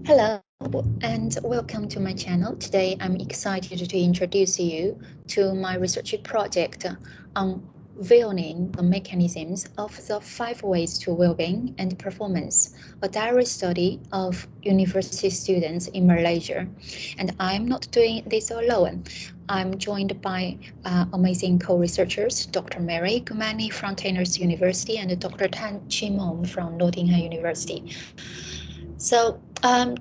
Hello and welcome to my channel. Today I'm excited to introduce you to my research project on Unveiling the mechanisms of the 5 ways to well-being and performance, a direct study of university students in Malaysia. And I'm not doing this alone. I'm joined by amazing co-researchers, Dr. Mary Gumani from Taylor's University and Dr. Chee Meng from Nottingham University. So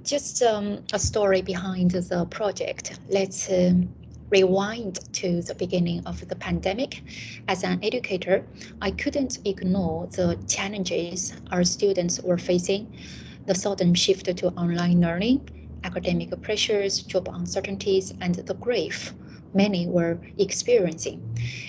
just a story behind the project. Let's rewind to the beginning of the pandemic. As an educator, I couldn't ignore the challenges our students were facing, the sudden shift to online learning, academic pressures, job uncertainties, and the grief many were experiencing.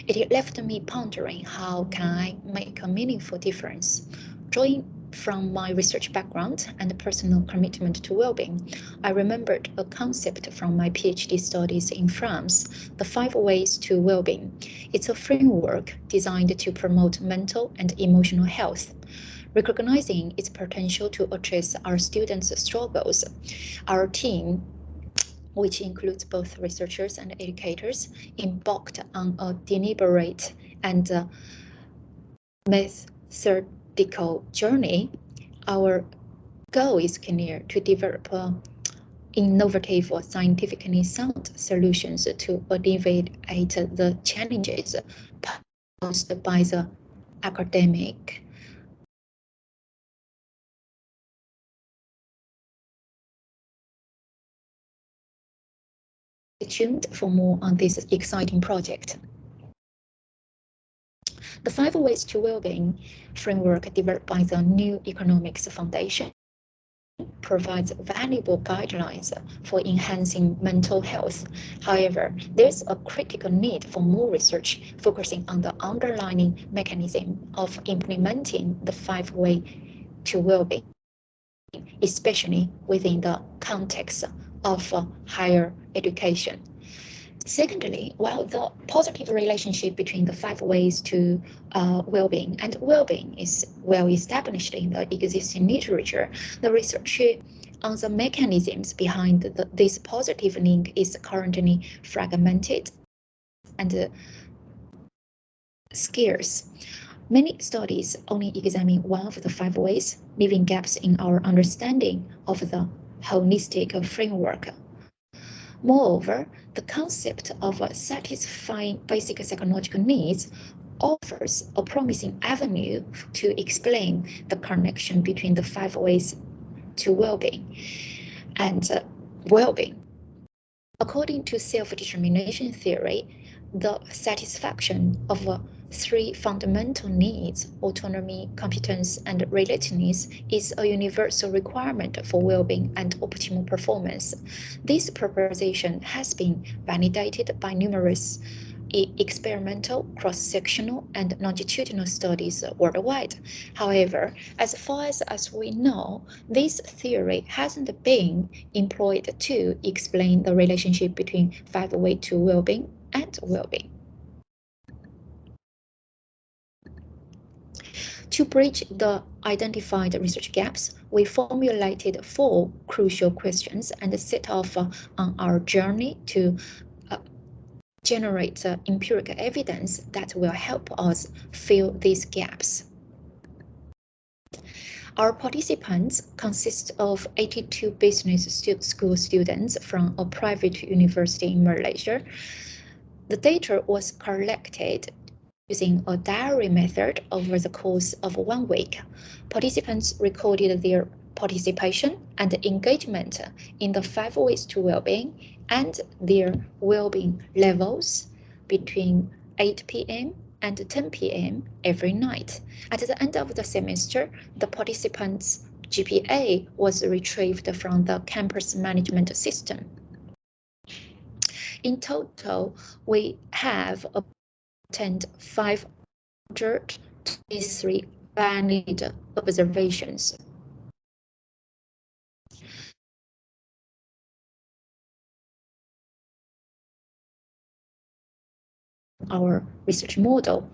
It left me pondering, how can I make a meaningful difference? Drawing from my research background and personal commitment to well-being, I remembered a concept from my PhD studies in France, the 5 ways to well-being. It's a framework designed to promote mental and emotional health. Recognizing its potential to address our students' struggles, our team, which includes both researchers and educators, embarked on a deliberate and methodical journey. Our goal is clear: to develop innovative or scientifically sound solutions to alleviate the challenges posed by the academic. Stay tuned for more on this exciting project. The 5 ways to well-being framework developed by the New Economics Foundation provides valuable guidelines for enhancing mental health. However, there's a critical need for more research focusing on the underlying mechanism of implementing the 5 ways to well-being, especially within the context of higher education. Secondly, while the positive relationship between the 5 ways to well-being and well-being is well established in the existing literature, the research on the mechanisms behind this positive link is currently fragmented and scarce. Many studies only examine one of the 5 ways, leaving gaps in our understanding of the holistic framework. Moreover, the concept of satisfying basic psychological needs offers a promising avenue to explain the connection between the 5 ways to well-being and well-being. According to self-determination theory, the satisfaction of 3 fundamental needs, autonomy, competence, and relatedness, is a universal requirement for well-being and optimal performance. This proposition has been validated by numerous experimental, cross-sectional, and longitudinal studies worldwide. However, as far as we know, this theory hasn't been employed to explain the relationship between 5 ways to well-being and well-being. To bridge the identified research gaps, we formulated 4 crucial questions and set off on our journey to generate empirical evidence that will help us fill these gaps. Our participants consist of 82 business school students from a private university in Malaysia. The data was collected using a diary method over the course of 1 week. Participants recorded their participation and engagement in the 5 ways to well-being and their well-being levels between 8 p.m. and 10 p.m. every night. At the end of the semester, the participants' GPA was retrieved from the campus management system. In total, we have obtained 523 valid observations. Our research model,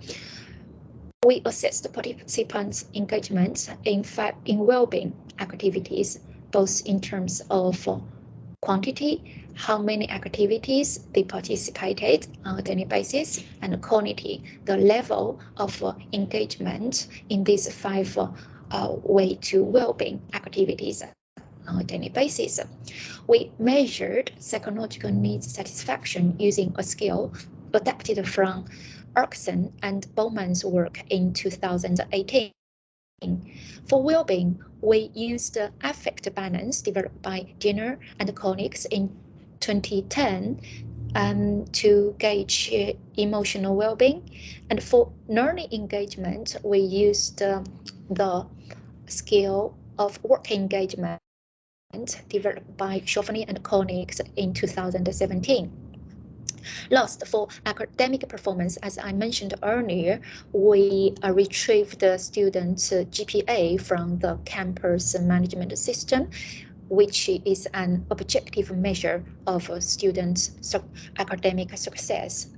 we assess the participants' engagement in well-being activities both in terms of quantity, how many activities they participated on a daily basis, and quality, the level of engagement in these 5 way to well-being activities on a daily basis. We measured psychological needs satisfaction using a scale adapted from Erikson and Bowman's work in 2018. For well-being, we used the affect balance developed by Dinner and colleagues in 2010 to gauge emotional well-being. And for learning engagement, we used the scale of work engagement developed by Chauvigny and colleagues in 2017. Last, for academic performance, as I mentioned earlier, we retrieved the students' GPA from the campus management system, which is an objective measure of students' academic success.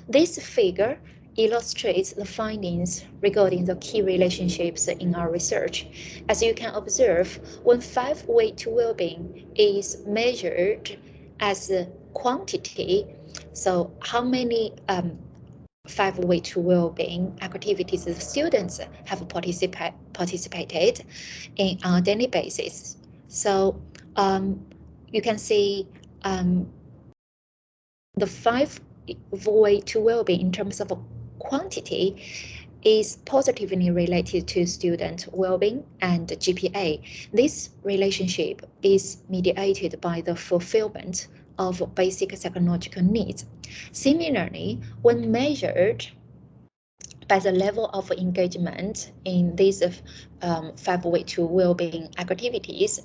This figure illustrates the findings regarding the key relationships in our research. As you can observe, when 5 way to well-being is measured as quantity, so how many 5 way to well-being activities the students have participated in on a daily basis. So you can see the 5 way to well-being in terms of quantity is positively related to student well-being and GPA. This relationship is mediated by the fulfillment of basic psychological needs. Similarly, when measured by the level of engagement in these 5 way to well-being activities,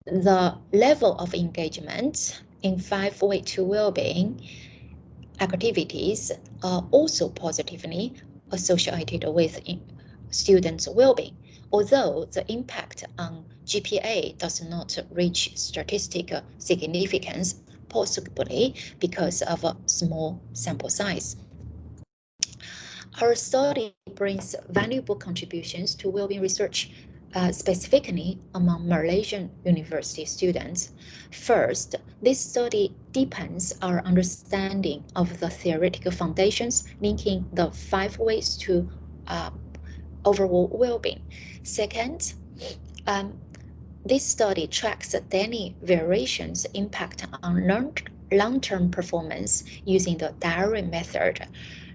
the level of engagement in 5 way to well-being activities are also positively associated with students' well-being, although the impact on GPA does not reach statistical significance, possibly because of a small sample size. Our study brings valuable contributions to well-being research, specifically among Malaysian university students. First, this study deepens our understanding of the theoretical foundations linking the 5 ways to overall well-being. Second, this study tracks daily variations impact on long-term performance using the diary method.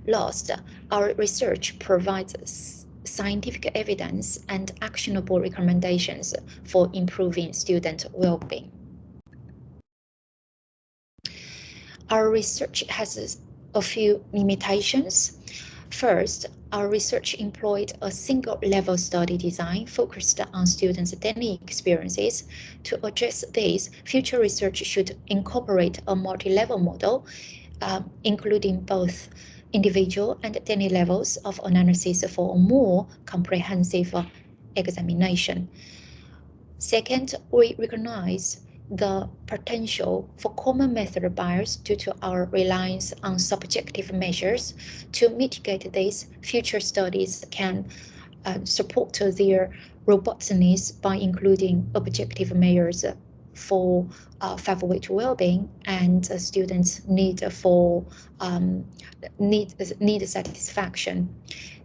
Last, our research provides scientific evidence and actionable recommendations for improving student well-being. Our research has a few limitations. First, our research employed a single-level study design focused on students' daily experiences. To address this, future research should incorporate a multi-level model, including both individual and daily levels of analysis for a more comprehensive examination. Second, we recognize the potential for common method bias due to our reliance on subjective measures. To mitigate this, future studies can support their robustness by including objective measures for 5 way to well-being and students' need for need satisfaction,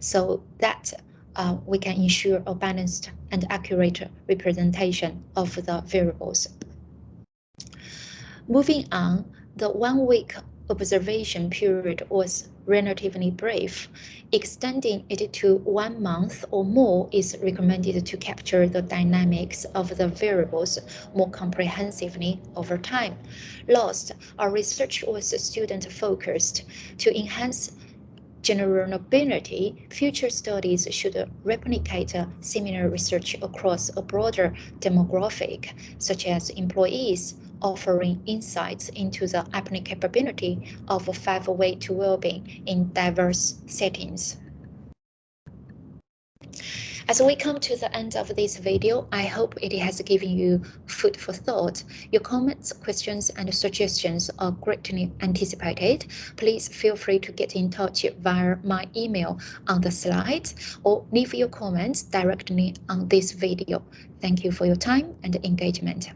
so that we can ensure a balanced and accurate representation of the variables. Moving on, the 1 week observation period was relatively brief. Extending it to 1 month or more is recommended to capture the dynamics of the variables more comprehensively over time. Last, our research was student-focused. To enhance generalizability, future studies should replicate similar research across a broader demographic, such as employees, offering insights into the applicability of 5 way to well-being in diverse settings. As we come to the end of this video, I hope it has given you food for thought. Your comments, questions, and suggestions are greatly anticipated. Please feel free to get in touch via my email on the slides or leave your comments directly on this video. Thank you for your time and engagement.